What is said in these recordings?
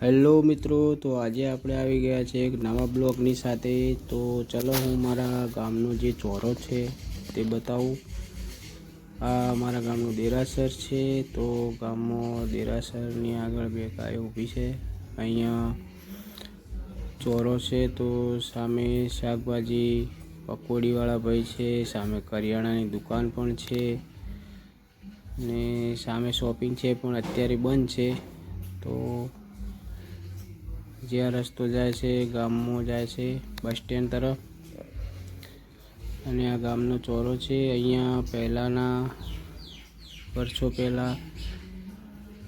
Hello મિત્રો, તો આજે આપણે આવી ગયા છે એક નવા બ્લોગની સાથે। તો ચલો હું મારા ગામનો જે ચોરો છે તે બતાવું। આ અમારા ગામનું દેરાસર છે। તો ગામમાં દેરાસરની આગળ બે ગાયો ઊભી છે। અહીંયા ચોરો છે। તો સામે શાકભાજી પકોડીવાળા ભાઈ છે, સામે કરિયાણાની દુકાન પણ છે ને સામે શોપિંગ છે પણ અત્યારે બંધ છે। તો જ્યાં રસ્તો જાય છે ગામમાં જાય છે બસ સ્ટેન્ડ તરફ, અને આ ગામનો ચોરો છે। અહીંયા પહેલાંના વર્ષો પહેલાં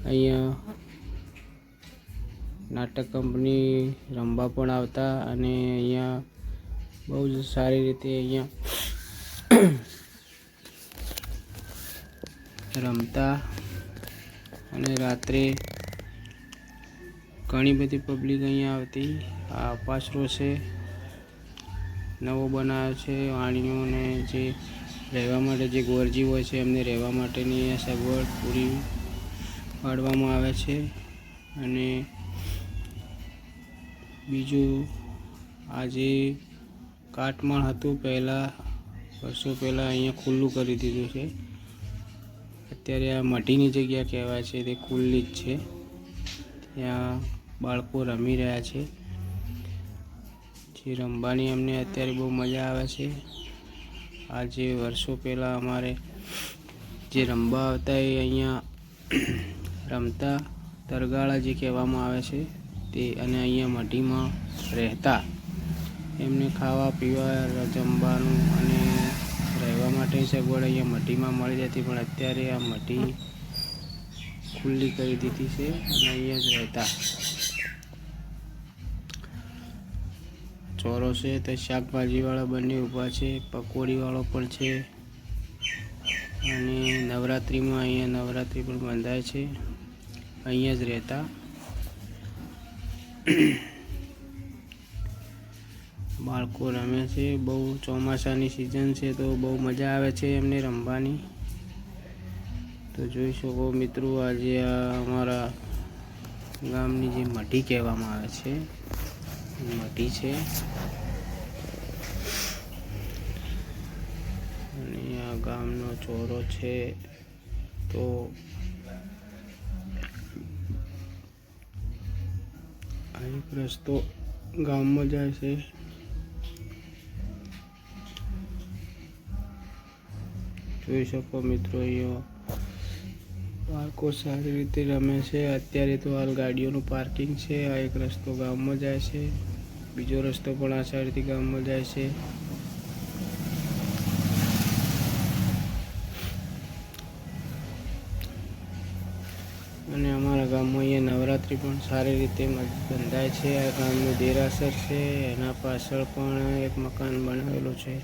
અહીંયા નાટક કંપની રમવા પણ આવતા, અને અહીંયા બહુ જ સારી રીતે અહીંયા રમતા, અને રાત્રે ઘણી બધી પબ્લિક અહીંયા આવતી। આ પાછરો છે, નવો બનાવ્યો છે। વાણીઓને જે રહેવા માટે જે ગોરજી હોય છે એમને રહેવા માટેની સગવડ પૂરી પાડવામાં આવે છે। અને બીજું આજે કાટમાળ હતું પહેલાં, વર્ષો પહેલાં અહીંયા ખુલ્લું કરી દીધું છે। અત્યારે આ મઢીની જગ્યા કહેવાય છે, તે ખુલ્લી જ છે। ત્યાં બાળકો રમી રહ્યા છે, જે રમવાની અમને અત્યારે બહુ મજા આવે છે। આજે વર્ષો પહેલાં અમારે જે રમવા આવતા એ અહીંયા રમતા, તરગાળા જે કહેવામાં આવે છે તે, અને અહીંયા મઢીમાં રહેતા। એમને ખાવા પીવા જમવાનું અને રહેવા માટેની સગવડ અહીંયા મઢીમાં મળી જતી, પણ અત્યારે આ મઢી ખુલ્લી કરી દીધી છે અને અહીંયા જ રહેતા। ચોરો છે તો શાકભાજીવાળા બંને ઊભા છે, પકોડીવાળો પણ છે, અને નવરાત્રિમાં અહીંયા નવરાત્રિ પણ બંધાય છે, અહીંયા જ રહેતા। બાળકો રમે છે, બહુ ચોમાસાની સિઝન છે તો બહુ મજા આવે છે એમને રમવાની। તો જોઈ શકો મિત્રો, આજે આ અમારા ગામની જે મઢી કહેવામાં આવે છે મઢી છે, અને આ ગામનો ચોરો છે। તો આ એક રસ્તો ગામમાં જાય છે, જોઈ શકો મિત્રો। અહીંયા બાળકો સારી રીતે રમે છે। અત્યારે તો હાલ ગાડીઓનું પાર્કિંગ છે। આ એક રસ્તો ગામમાં જાય છે, બીજો રસ્તો પણ આ સાઈડથી ગામમાં જાય છે। અને અમારા ગામમાં અહીંયા નવરાત્રિ પણ સારી રીતે બંધાય છે। આ ગામનું દેરાસર છે, એના પાછળ પણ એક મકાન બનાવેલું છે।